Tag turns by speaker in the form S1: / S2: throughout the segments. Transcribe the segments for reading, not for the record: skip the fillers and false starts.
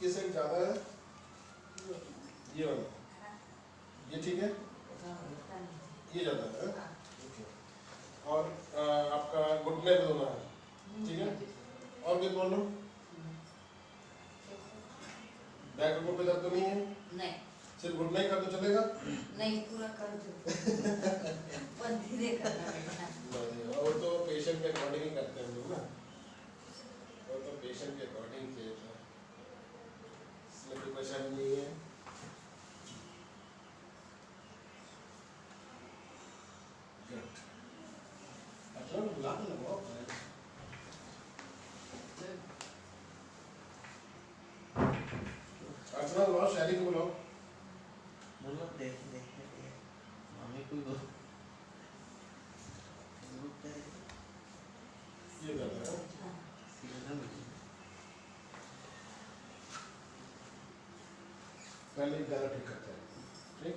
S1: ये साइड ज़्यादा है, ये वाला, ये ठीक है, ये ज़्यादा है। ओके। और आपका घुटने पे होना है, ठीक है। और कोई प्रॉब्लम? बैक को पे दर्द तो नहीं है?
S2: नहीं।
S1: सिर्फ घुटना ही कर तो चलेगा?
S2: नहीं, पूरा कर दो। पर धीरे करना बेटा।
S1: वो तो पेशेंट के अकॉर्डिंग ही करते हैं हम लोग ना, वो तो पेशेंट के अकॉर्डिंग किया था, इसमें कोई परेशानी नहीं है। गुड। अच्छा बुला के लगाओ। अर्चना बुलाओ, शैली को बुलाओ।
S3: बोलो देख मम्मी कोई बोल
S1: ये कर रहा है। पहले एक गाना ठीक करते हैं, ठीक?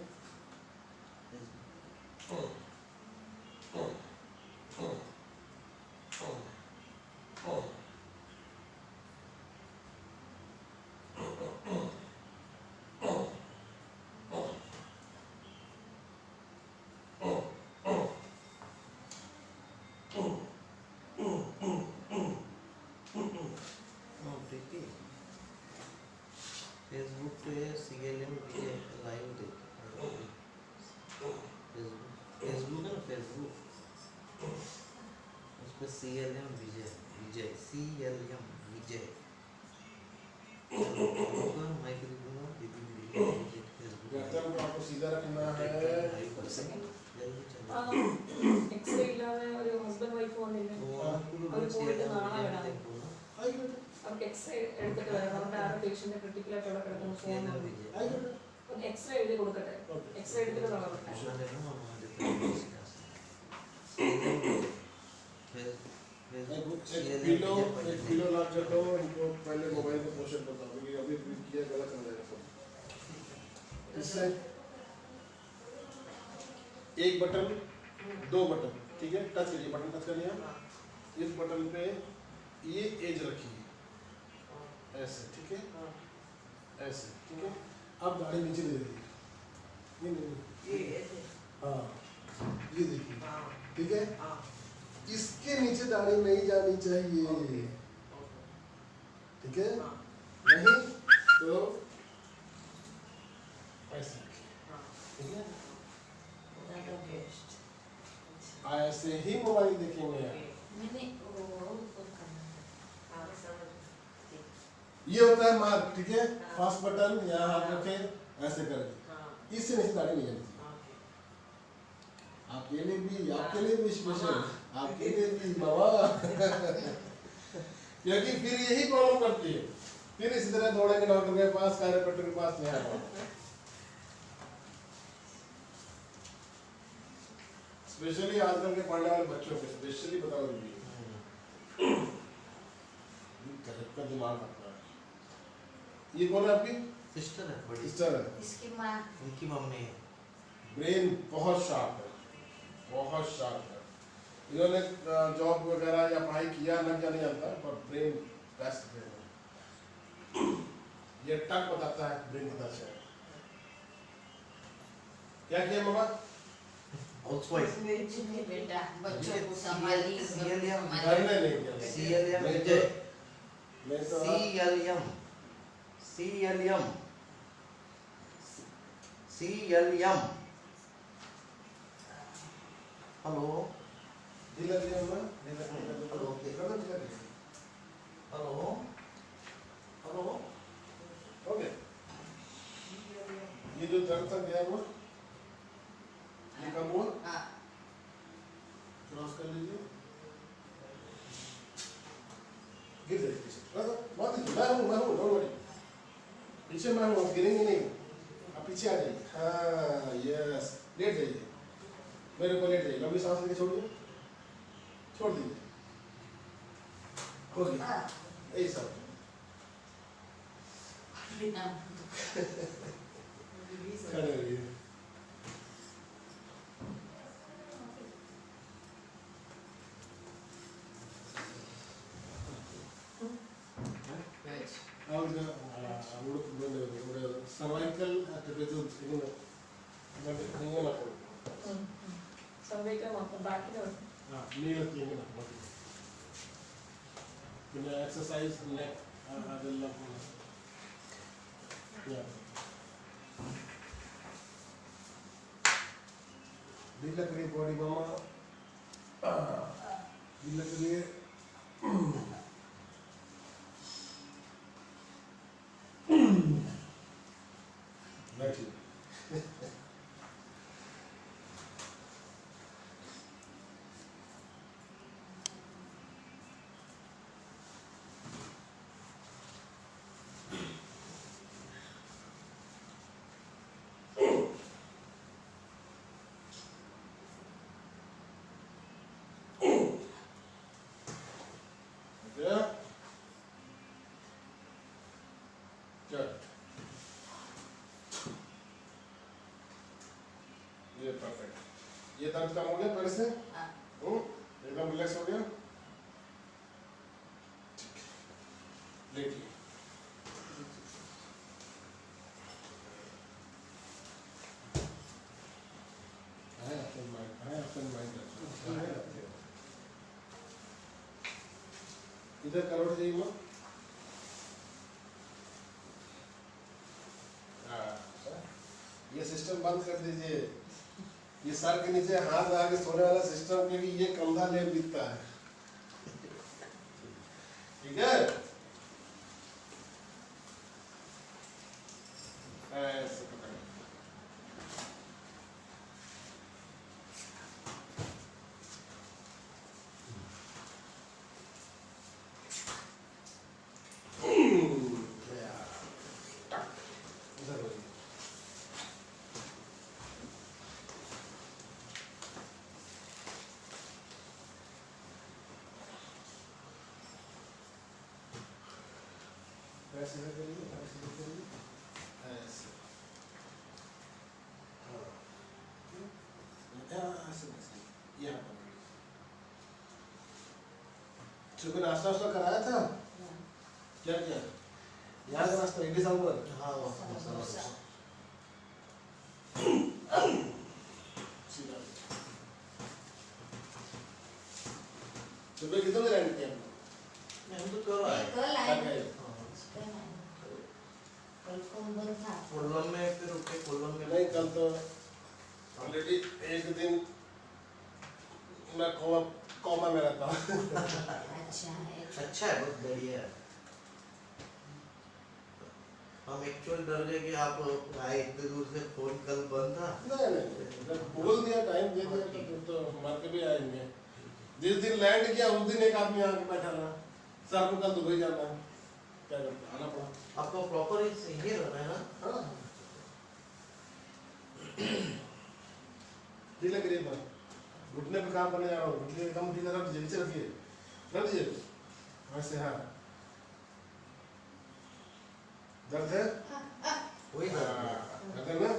S3: फेसबुक पे सीएलएम विजय लाइव देख फेसबुक है ना फेसबुक उस पर सीएलएम विजय विजय सीएलएम विजय माइक दूंगा दीदी फेसबुक
S1: गर्दन को आपको सीधा रखना है।
S4: एक्सरे इलावे और हस्बैंड वाइफ फोन ಇದೆ ಅವರು ಫೋನ್ ನಾಳೆ ಬೇಡ ಅವ್ರಿಗೆ ಎಕ್ಸ್ರೇ എടുത്തിട്ട് വരണം നമ്മുടെ ആ പേഷ്യന്റ് ക്രിട്ടിക്കൽ ആയിട്ടുള്ള കിടക്കുന്ന ഫോൺ ഒന്ന് എക്സ്റേ എഴുതി കൊടുക്കട്ടെ എക്സ്റേ എടുത്തിട്ട് നാളെ വരട്ടെ
S1: एक किलो लाख करता हूँ, इनको पहले मोबाइल का पोषण करता हूँ क्योंकि अभी किया गलत हो जाएगा फोन। इससे एक बटन, दो बटन, ठीक है, टच करिए, बटन टच कर लिया, इस बटन पे ये एज रखिए ऐसे, ठीक है, ऐसे, ठीक है। अब गाड़ी नीचे दे दीजिए, ये नहीं, हाँ ये देखिए, ठीक है। इसके नीचे दाढ़ी नहीं जानी चाहिए, ठीक है, नहीं तो ऐसे रखिए, ठीक है। ऐसे ही मोबाइल देखेंगे आप। ये होता है मार्क, ठीक है, फर्स्ट बटन यहाँ हाथ रखे ऐसे करके, इससे नहीं दाढ़ी नहीं जानी चाहिए। आपके लिए भी स्पेशल, आपके लिए भी बाबा क्योंकि फिर यही प्रॉब्लम करती है, फिर इसी तरह दौड़ेंगे डॉक्टर के पास, कायरोप्रैक्टर के पास नहीं आएगा। स्पेशली आजकल के पढ़ने वाले बच्चों के स्पेशली बता दीजिए, गजब का दिमाग आता है। ये कौन है आपकी
S3: सिस्टर है बड़ी
S1: सिस्टर है,
S2: इसकी माँ
S3: उनकी मम्मी है
S1: ब्रेन बहुत शार्प है, बहुत शार्प है। इन्होंने जॉब वगैरह या पढ़ाई किया ना क्या नहीं जानता, पर ब्रेन बेस्ट ब्रेन है। ये टक बताता है, ब्रेन पता चला। क्या किया मामा?
S3: हाउसवाइफ
S2: बेटा बच्चों को संभाली
S1: करने नहीं किया।
S3: सीएलएम
S1: नहीं
S3: विजय
S1: तो
S3: सीएलएम सीएलएम सीएलएम हेलो
S1: दिला दिया मामा, दिला
S3: हेलो
S1: दिला दिला।
S3: हेलो हेलो
S1: ओके, ये जो दर्द था गया वो, ये कम हुआ,
S2: हाँ
S1: क्रॉस कर लीजिए, गिर जाइए पीछे, बहुत ही मैं हूँ, डोंट वरी, पीछे मैं हूँ, गिरेंगे नहीं, आप पीछे आ जाइए, हाँ यस, लेट जाइए, मेरे ऊपर लेट जाइए, लंबी सांस लेके छोड़िए, छोड़ दीजिए, हो गया, यही सब। खड़े रहिए। और സർവൈക്കൽ ഇങ്ങനെ
S4: സർവൈക്കൽ മാത്രം ബാക്കിൽ
S1: നീളത്തി ഇങ്ങനെ മതി. പിന്നെ എക്സസൈസ് അതെല്ലാം ढीला करिए बॉडी मामा, ढीला करिए बैठिए Yeah. Good. ये परफेक्ट. ये दर्द कम हो गया पहले से? एकदम रिलैक्स हो गया? ठीक. लेटिए. इधर करोड़ जाइए माँ. ये सिस्टम बंद कर दीजिए. ये सर के नीचे हाथ लगा के सोने वाला सिस्टम, क्योंकि ये कंधा लेप दिखता है. ठीक है? ऐसे पकड़िए. ऐसे करिए, ऐसे करिए, ऐसे. हाँ. ऐसे ऐसे. यहाँ पर. सुबह नाश्ता वास्ता कराया था? क्या किया? यहाँ का नाश्ता इडली सांभर.
S3: हाँ वो
S1: सुबह कितने बजे लैंड किया?
S3: मैं तो कल आया
S2: कल
S1: क्या
S2: आए
S1: किया?
S2: कल कौन बंद था?
S3: कोल्लम में फिर रुके कोल्लम में
S1: नहीं, कल तो ऑलरेडी एक दिन मैं कोमा में रहता हूँ.
S3: अच्छा है, बहुत बढ़िया है. हम एक्चुअल डर गए कि आप आए इतने दूर से, फोन कल बंद था.
S1: नहीं, जब बोल दिया, टाइम दे दिया तो फिर तो मार के भी आएंगे. जिस दिन लैंड किया उस दिन एक आदमी आके बैठा रहा. सर को कल दुबई जाना है, क्या करते, आना पड़ा.
S3: आपको प्रॉपर यही रहना है ना?
S1: हाँ. ढीला करिए पर. घुटने पे काम करने जा रहा हूँ. घुटने एकदम ढीला रख दीजिए, नीचे रखिए. रख दीजिए. वैसे हाँ. दर्द है?
S3: वही ना.
S1: दर्द है ना?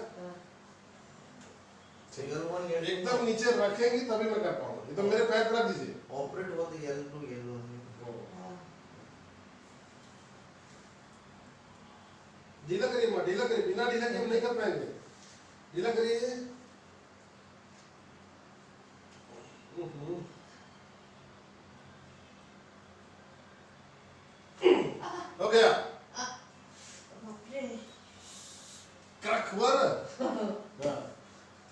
S3: सिंगल वन
S1: एकदम नीचे रखेंगी तभी मैं कर पाऊंगा. एकदम मेरे पैर पर रख दीजिए.
S3: ऑपरेट हुआ तो येलो टू येलो.
S1: ढीला करिए माँ, ढीला करिए. बिना ढीला के हम नहीं कर पाएंगे. ढीला करिए. हो गया. क्रक हुआ ना? हाँ.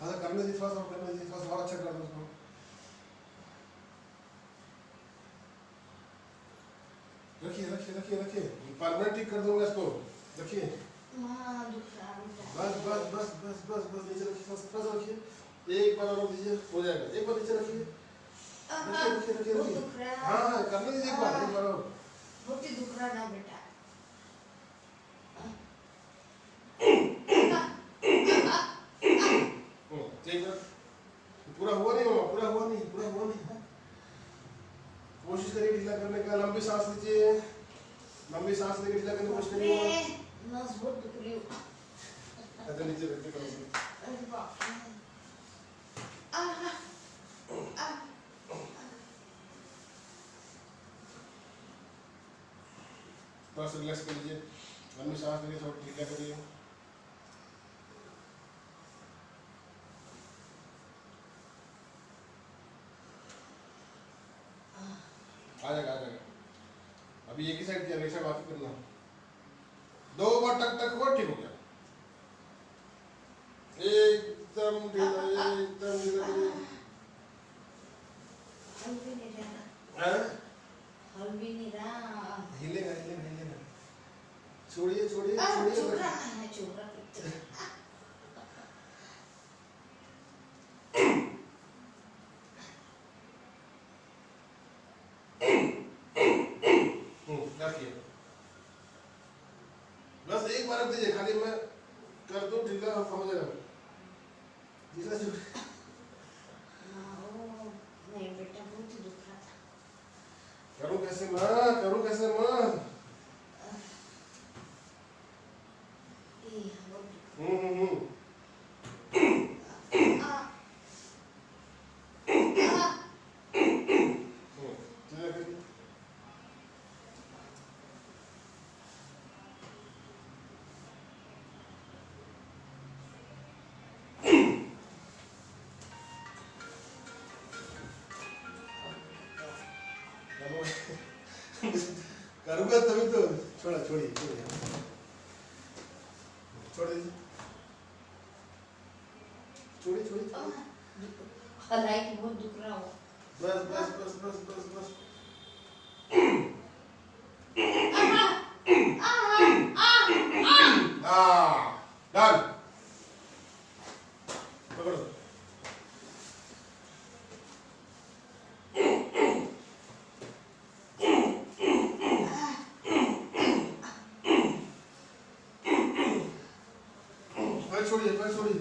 S1: थोड़ा करने दीजिए, थोड़ा सा करने दीजिए, थोड़ा सा और अच्छा कर दो उसको. रखिए रखिए रखिए रखिए. परमानेंट ठीक कर दूंगा इसको. रखिए. बस बस बस बस बस बस नीचे रखिए, थोड़ा सा रखिए. एक बार और दीजिए, हो जाएगा. एक बार नीचे रखिए. रखिए रखिए रखिए रखिए. हाँ, करने दीजिए एक बार और.
S2: बहुत ही दुख रहा ना बेटा.
S1: ठीक है. पूरा हुआ नहीं मामा, पूरा हुआ नहीं, पूरा हुआ नहीं. कोशिश करिए ढीला करने का. लंबी सांस लीजिए. लंबी सांस लेके ढीला करने की कोशिश करिए.
S2: नस बहुत दुख रही है.
S1: ऐसे नीचे रखिए करो.
S2: अरे बाप रे.
S1: थोड़ा सा रिलैक्स कर लीजिए. लंबी सांस लेके थोड़ा ढीला करिए। आ जाएगा आ जाएगा। अभी एक ही साइड किया, एक साइड वापस करना। 2 बार टक टक हुआ, ठीक हो गया। एकदम ढीला, एकदम ढीला करिए।
S2: हल भी नहीं रहा,
S1: हाँ?
S2: हल भी नहीं रहा।
S1: हिलेगा हिलेगा हिलेगा। छोड़िए छोड़िए
S2: चुप
S1: छोड़िए।
S2: रहा है, चुप रहा है।
S1: रखिए। बस एक बार दीजिए, खाली मैं कर दूं ढीला, समझ जाएगा। ढीला जो
S2: नहीं बेटा, बहुत ही दुख रहा था।
S1: करूं कैसे माँ, करूं कैसे माँ?
S2: ये बहुत दुख।
S1: हम्म। ढीला करिए। करूंगा तभी तो। छोड़ा, छोड़िए छोड़िए, छोड़ दीजिए, छोड़िए छोड़िए।
S2: हलाई की बहुत दुख रहा हो।
S1: बस बस बस बस बस बस। डन। पकड़ो। पैर छोड़िए, पैर छोड़िए।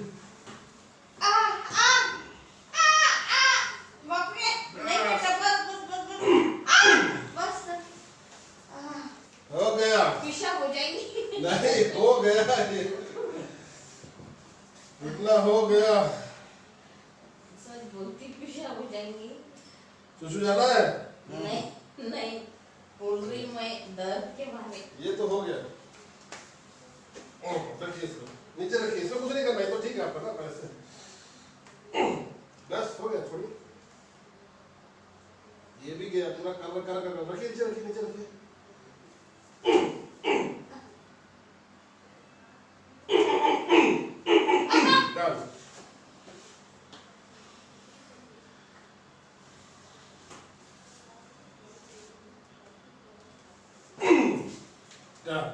S2: बाप रे, नहीं बेटा, बस
S1: हो गया।
S2: पेशाब हो जाएगी।
S1: नहीं, हो गया ये। इतना हो गया।
S2: सच बोलती, पेशाब हो जाएंगी।
S1: सुसु जाना है?
S2: नहीं नहीं, बोल रही मैं दर्द के बारे।
S1: ये तो हो गया। रखिए इसको, नीचे रखिए, इसमें कुछ नहीं करना है, तो ठीक है आपका ना पहले से। बस हो गया, छोड़िए। ये भी गया पूरा, कलर कलर कर रखिए, नीचे रखिए, नीचे रखिए। डन। डन।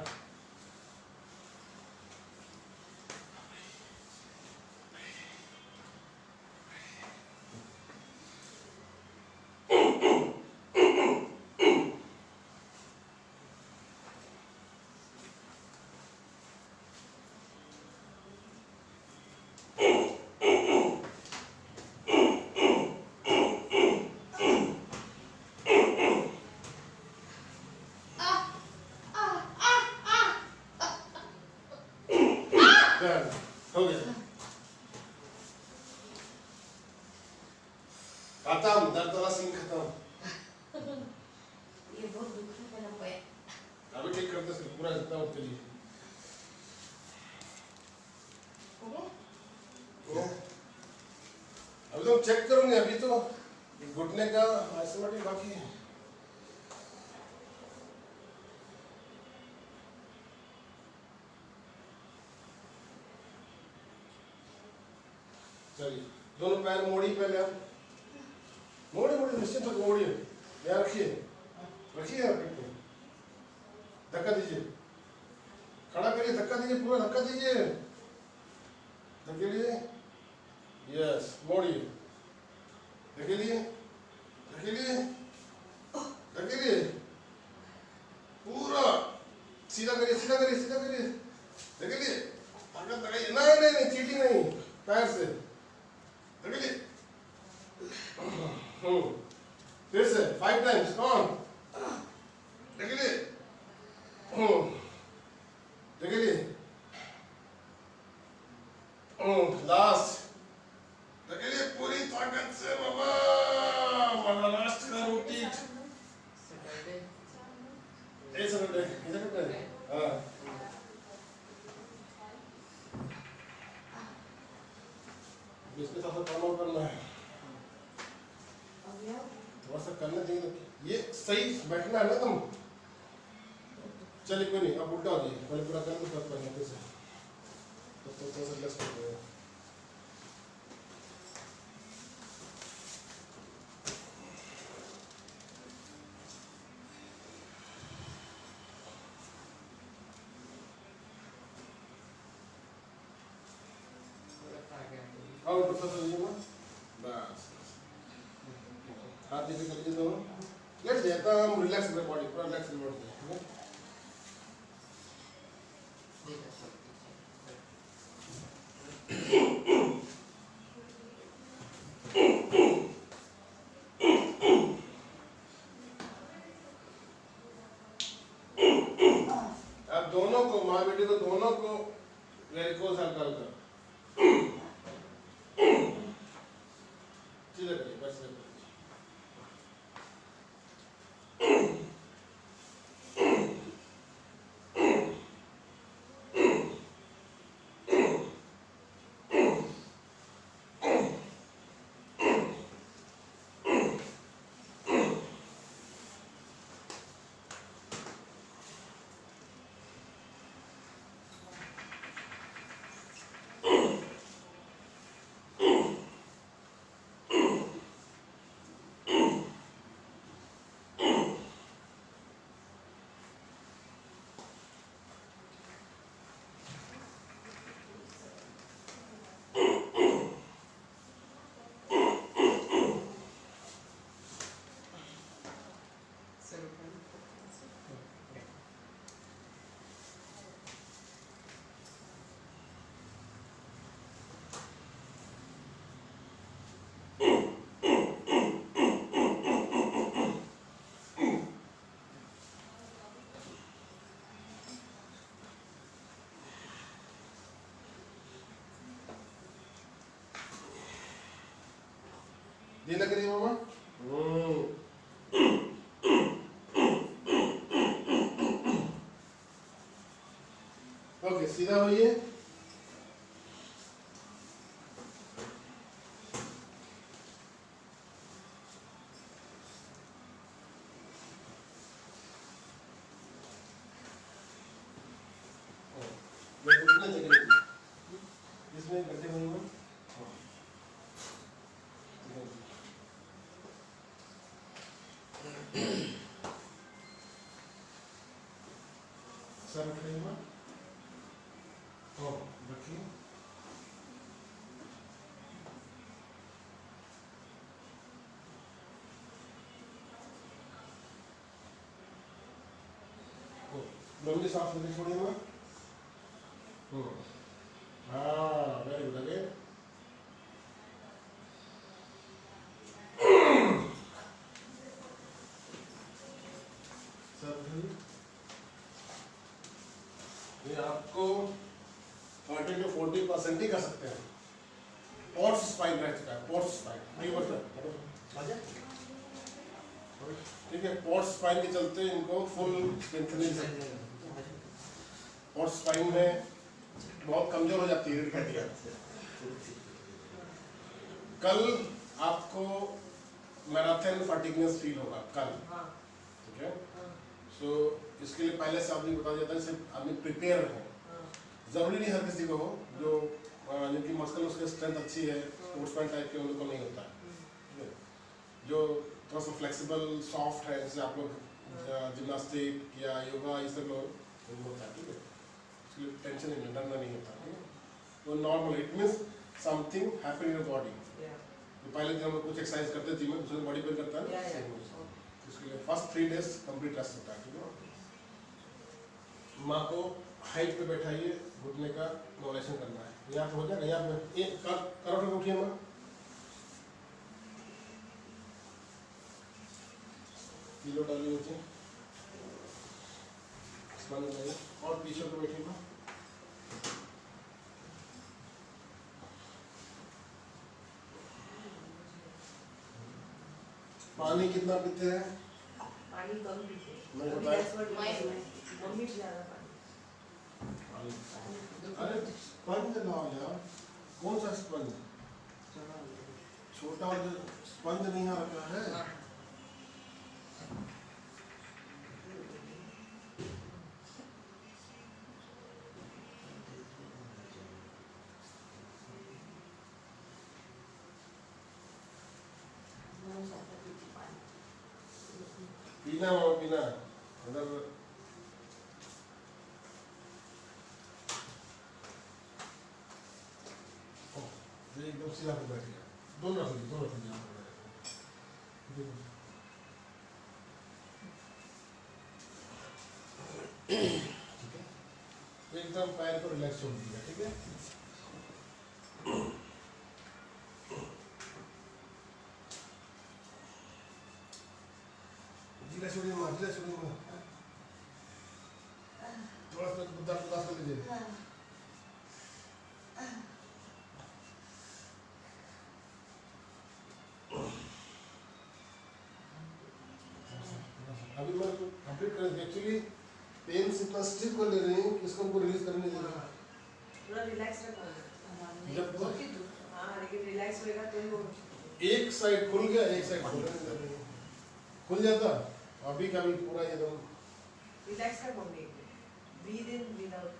S1: डन। हो गया। खत्म, दर्द वाला सीन खत्म।
S2: ये बहुत दुख है मेरा पैर।
S1: अभी ठीक करते हैं, पूरा जितना उठ के लिए।
S2: हो गया?
S1: तो अभी तो चेक करूंगे, अभी तो घुटने का आइसोमेट्रिक बाकी है। चलिए, दोनों पैर मोड़िए पहले आप। मोड़िए मोड़िए, निश्चित होकर मोड़िए। यहाँ रखिए, रखिए आप पेट में। धक्का दीजिए, खड़ा करिए, धक्का दीजिए, पूरा धक्का दीजिए, धकेलिए। यस, मोड़िए, धकेलिए, धकेलिए, धकेलिए, पूरा सीधा करिए, सीधा करिए, सीधा करिए, धकेलिए, ताकत लगाइए। नहीं नहीं नहीं, चीटिंग नहीं, पैर से धकेलिए। फिर से 5 टाइम्स, कौन धकेलिए, धकेलिए, लास्ट धकेलिए पूरी ताकत से बाबा। लास्ट का रोटेट।
S4: सैटरडे
S1: एक सेकंड, हाँ इसके साथ काम और करना है,
S4: अब यार
S1: थोड़ा सा करना चाहिए। ये सही बैठना है ना तुम। चलिए कोई नहीं, अब उल्टा हो जाइए, पहले पूरा करना उसके बाद करना कैसे, तो थोड़ा सा रिलैक्स कर दो। और दूसरा सही है बस, हाथ नीचे कर लीजिए दोनों, लेट जाता हम, रिलैक्स कर बॉडी, पूरा रिलैक्स कर बॉडी, ठीक है। अब दोनों को, माँ बेटी को दोनों को वेरिकोस हल्का हल्का सीधे करिए, बस सीधे करिए। ये लग रही है मामा। ओके, सीधा होइए। इसमें गड्ढे होंगे। सर रखिए माँ। रखिए। लंबी सांस लेके छोड़िए माँ। हाँ, वेरी गुड। अगेन। सर रखिए। ये आपको 30 to 40% ही कर सकते हैं। पोर्स स्पाइन रह चुका है, पोर्स स्पाइन नहीं बढ़ता, ठीक है। पोर्स स्पाइन के चलते इनको फुल स्ट्रेंथनिंग चाहिए। पोर्स स्पाइन में बहुत कमजोर हो जाती है रीढ़ की हड्डियां। कल आपको मैराथन फटीगनेस फील होगा कल, ठीक है। सो इसके लिए पहले से आपने बता दिया था, इससे आदमी प्रिपेयर रहे। जरूरी नहीं हर किसी को हो, जो जिनकी मसल उसकी स्ट्रेंथ अच्छी है, स्पोर्ट्समैन टाइप के, उन लोग को नहीं होता है। जो थोड़ा सा फ्लेक्सिबल सॉफ्ट है, जैसे आप लोग जिम्नास्टिक या योगा ये सब लोग होता है, ठीक है। उसके लिए टेंशन नहीं, डरना नहीं होता, ठीक है। तो normal, it means something happen in your body. तो पहले दिन हम लोग कुछ एक्सरसाइज करते थे, दूसरे बॉडी पर करता है ना, इसके लिए फर्स्ट 3 days कंप्लीट रेस्ट होता है, ठीक है। माँ को हाइट पे बैठाइए, घुटने का नॉलेशन करना है। यहाँ पे हो जाएगा, यहाँ पे एक करोड़ में उठिए माँ। किलो डालिए नीचे, और पीछे पे बैठिए माँ। पानी कितना पीते हैं?
S4: पानी कम पीते हैं।
S1: मैं
S4: अभी
S1: बताया।
S4: that's what मम्मी ज़्यादा पानी।
S1: अरे स्पंज लाओ यार, कौन सा स्पंज? छोटा और जो स्पंज नहीं आ रखा है। पीना मामा पीना अगर ये एकदम सीधा पे बैठ गया। दोनों रख लीजिए यहाँ पर बैठ ठीक है। एकदम पैर को रिलैक्स छोड़ दीजिएगा, ठीक है। ढीला छोड़िए माँ, ढीला छोड़िए माँ। थोड़ा सा दर्द कर लीजिए। अभी मैं कंप्लीट कर एक्चुअली पेन से इतना स्टिफ कर ले रही हूँ कि इसको हमको रिलीज करने दे रहा
S2: थोड़ा रिलैक्स रखो।
S1: जब तक
S2: हाँ लेकिन रिलैक्स होएगा तो ही वो
S1: एक साइड खुल गया, एक साइड खुल नहीं खुल जाता अभी का भी पूरा एकदम
S2: रिलैक्स रखो। Breathe in breathe out.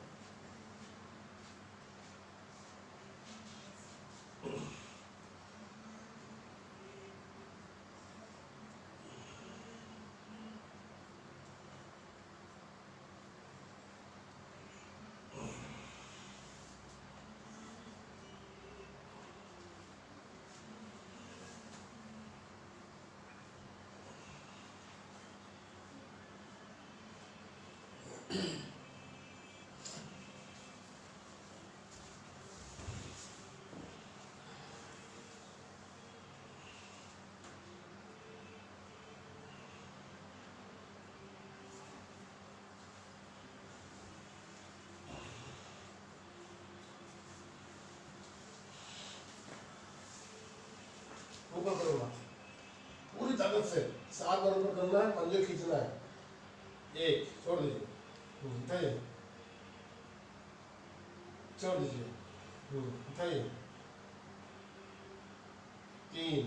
S1: ऊपर करूँगा पूरी ताकत से 7 बार ऊपर करना है, पंजे खींचना है। एक छोड़ दीजिए, उठाइए, छोड़ दीजिए, उठाइए, 3,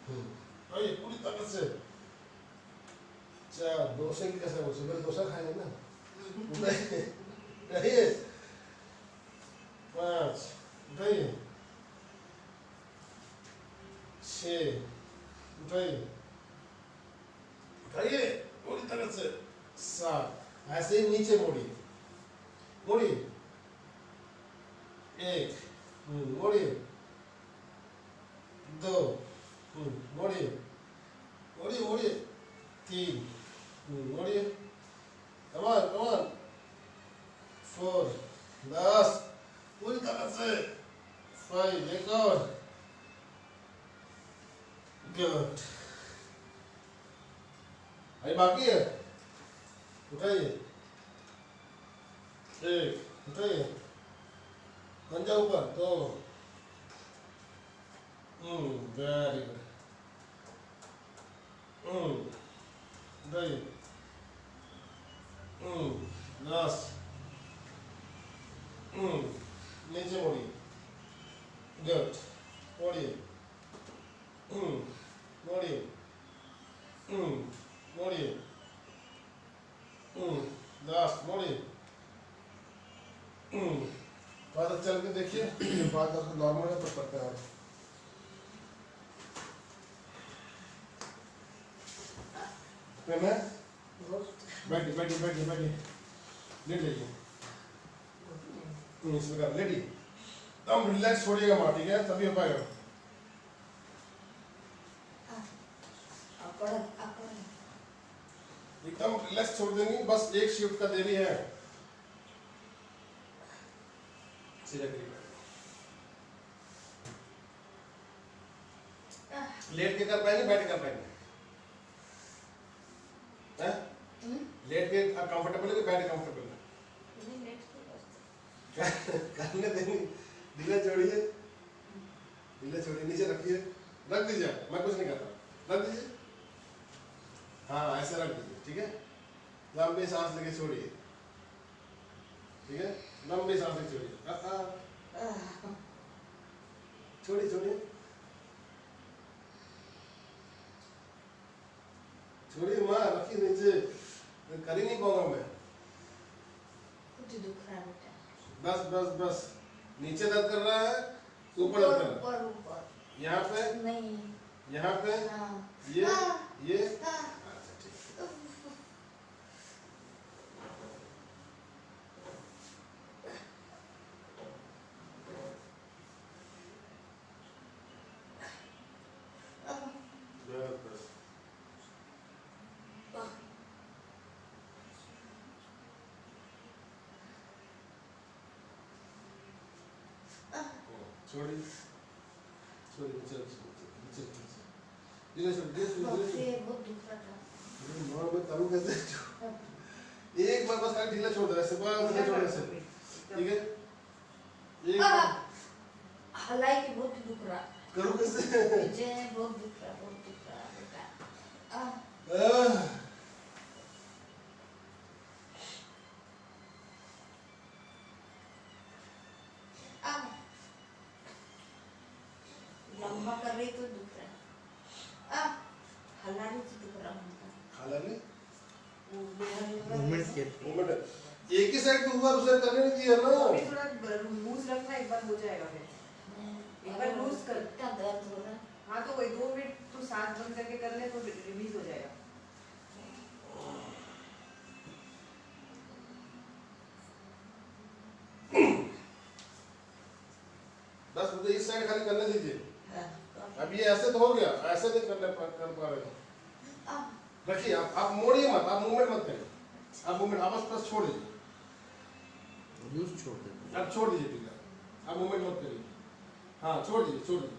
S1: उठाइए पूरी ताकत से। 4, डोसे की कैसे बोल सुबह डोसा खाएंगे ना, उठाइए, उठाइए, 5, उठाइए, 6, उठाइए, उठाइए पूरी तरह से। 7, ऐसे ही नीचे मोड़िए, मोड़िए, 1, मोड़िए, 2, मोड़िए, मोड़िए मोड़िए, 3, मोड़िए, कमान कमान, 4, 10 पूरी तरह से। 5, एक और, गुड। अभी बाकी है, उठाइए, 1, उठाइए, पंजा ऊपर, 2, वेरी गुड, उठाइए, लास्ट, नीचे मोड़िए, गुड, मोड़िए, मोड़िए, मोड़िए, लास्ट मोड़िए, थोड़ा चल के देखिए, बात आपको नॉर्मल है तो पता है। मैं बैठिए बैठिए बैठिए बैठिए, लेट जाइए, इसमें कर लेटिए, एकदम रिलैक्स छोड़िएगा माँ, ठीक है, तभी हो पाएगा। एकदम रिलैक्स छोड़ देंगे, बस एक शिफ्ट का देरी है। सीधा करिए, लेट के कर पाएंगे, बैठ के कर पाएंगे, लेट के कंफर्टेबल है कि बैठ कंफर्टेबल है? करने देंगे, ढीला छोड़िए, ढीला छोड़िए, नीचे रखिए, रख दीजिए, मैं कुछ नहीं करता, रख दीजिए, हाँ ऐसे रख दीजिए, ठीक है। लंबी सांस लेके छोड़िए, ठीक है, लंबी सांस लेके छोड़िए, छोड़िए छोड़िए, छोड़िए माँ, रखिए नीचे, मैं कर ही नहीं पाऊंगा मैं।
S2: कुछ दुख रहा है बेटा।
S1: बस बस बस, नीचे दर्द कर रहा है, ऊपर दर्द कर रहा
S2: ऊपर
S1: है।
S2: ऊपर
S1: यहाँ पे,
S2: नहीं।
S1: यहाँ पे,
S2: हाँ
S1: ये, ये,
S2: हाँ।
S1: अच्छा ठीक। बस बस। छोड़िए, छोड़िए, नीचे नीचे नीचे नीचे। धीरे से, धीरे से, धीरे से।
S2: बहुत दुख रहा था।
S1: माँ मैं करूँ कैसे? एक बार बस खाली ढीला छोड़ दो, ऐसे बस ढीला छोड़ ऐसे, ठीक है? एक बार
S2: हलाई के बहुत दुख रहा।
S1: करूँ कैसे?
S2: मुझे बहुत दुख रहा बेटा। लंबा कर रही तो दुख रहा। हलाने से दुख रहा हूँ।
S1: खाला ले,
S3: मूवमेंट के
S1: मोमेंट। एक ही साइड पे हुआ, दूसरे करने नहीं दिया ना।
S5: अभी थोड़ा लूज रखना, एक बार हो जाएगा फिर। एक बार लूज कर।
S2: इतना दर्द हो रहा है।
S5: हाँ तो वही 2 मिनट तू सांस बंद करके कर ले तो रिलीज हो जाएगा।
S1: बस मुझे इस साइड खाली करने दीजिए।
S2: हाँ,
S1: अब ये ऐसे तो हो गया, ऐसे नहीं कर पा रहे हो। रखिए, आप मोड़िए मत, आप मूवमेंट मत करिए। आप मूवमेंट, आप बस छोड़ दीजिए।
S3: यूज छोड़ देते
S1: आप छोड़ दीजिए टीका, आप मूवमेंट मत करिए। हाँ छोड़ दीजिए, छोड़ दीजिए,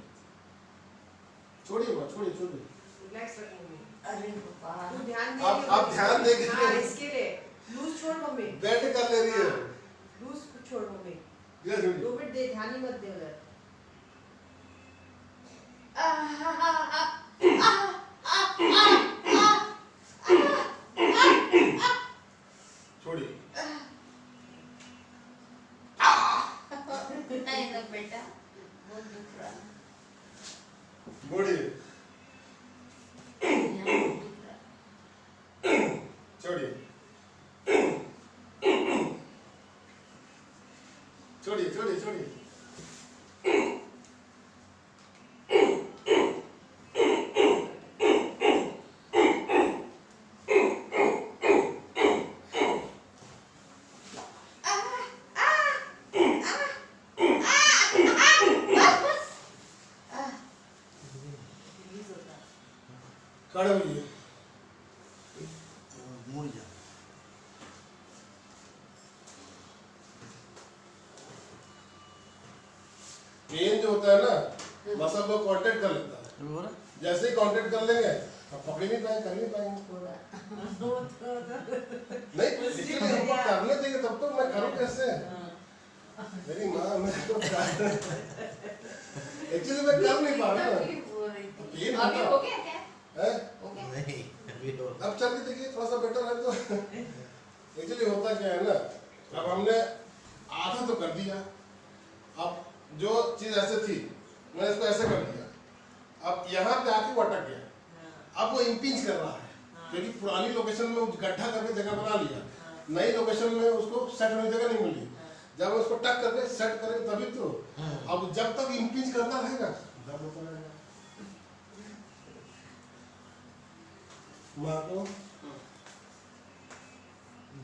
S1: छोड़िए मत, छोड़िए छोड़िए।
S5: रिलैक्स रखूंगी।
S2: अरे बाबा।
S5: तू ध्यान दे।
S1: आप ध्यान देंगे।
S5: हाँ इसके लिए लूज छोड़ मम्मी।
S1: बैठ कर ले रही है।
S5: लूज छोड़ मम्मी।
S1: ये छोड़िए।
S5: 2 मिनट दे, ध्यान ही मत दे उधर।
S1: छोड़िए।
S2: नहीं ना बेटा, बहुत दुख रहा है।
S1: मोड़िए,
S2: यहाँ बहुत दुख रहा है।
S1: छोड़िए, छोड़िए, छोड़िए, छोड़िए।
S5: रिलीज होता है।
S1: खड़े होइए।
S3: मुड़ जा
S1: पेन जो होता है ना, मसल को कांटेक्ट कर लेता है।
S3: वो ना
S1: जैसे ही कांटेक्ट कर लेंगे, अब पकड़ नहीं पाएंगे, कर नहीं पाएंगे। नहीं, इसलिए हमको करने चाहिए, तब तो मैं करूँ कैसे? मेरी माँ, मैं तो एक्चुअली मैं कर नहीं पा रहा ना।
S2: तकलीफ हो रही थी।
S1: पेन
S2: अभी
S1: होता
S2: हो गया क्या?
S1: है।
S2: हो गया?
S3: नहीं अभी तो
S1: अब चल के देखिए, थोड़ा सा बेटर है तो। एक्चुअली होता क्या है ना, अब हमने आधा तो कर दिया, अब जो चीज ऐसे थी मैंने इसको ऐसे कर दिया, अब यहाँ पे आके वो अटक गया, अब वो इम्पिंच कर रहा है, क्योंकि पुरानी लोकेशन में गड्ढा करके जगह बना लिया, नई लोकेशन में उसको सेट होने की जगह नहीं मिली। जब हम उसको टक करके सेट करें तभी तो, अब जब तक इम्पिंच करता रहेगा दर्द होता रहेगा। माँ को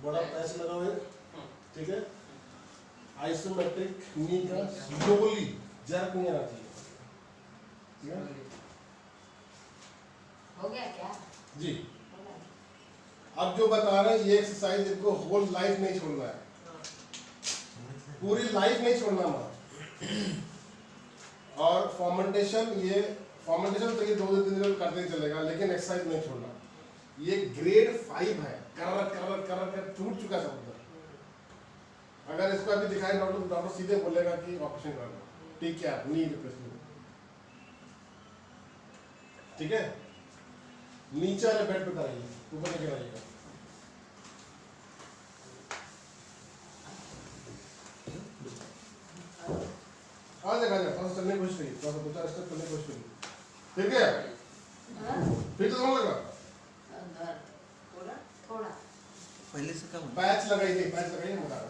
S1: बड़ा पैच लगा हुआ है, ठीक है? आइसोमेट्रिक नी का स्लोली जर्क नहीं आना चाहिए, ठीक है?
S2: हो गया क्या?
S1: जी।
S2: हो गया।
S1: अब जो बता रहे हैं ये एक्सरसाइज इनको होल लाइफ नहीं छोड़ना है, पूरी लाइफ नहीं छोड़ना माँ। और फॉर्मेंटेशन, ये फॉर्मेंटेशन तो ये 2-3 दिन करते ही चलेगा, लेकिन एक्सरसाइज नहीं छोड़ना। ये ग्रेड 5 है, कर टूट चुका सब उधर। अगर इसको अभी दिखाए डॉक्टर सीधे बोलेगा कि ऑपरेशन करना, ठीक है, नी रिप्लेसमेंट, ठीक है? नीचे वाले बेड पे कराइए, ऊपर नहीं कराइएगा। आ जाएगा, थोड़ा सा चलने की कोशिश करिए, थोड़ा सा 2-4 स्टेप चलने की कोशिश करिए, ठीक है?
S2: हाँ?
S1: फिर तो समझ लगा।
S2: दर्द थोड़ा
S3: पहले से कम है।
S1: पैच लगाई थी, पैच लगाई है, बता रहा हूँ।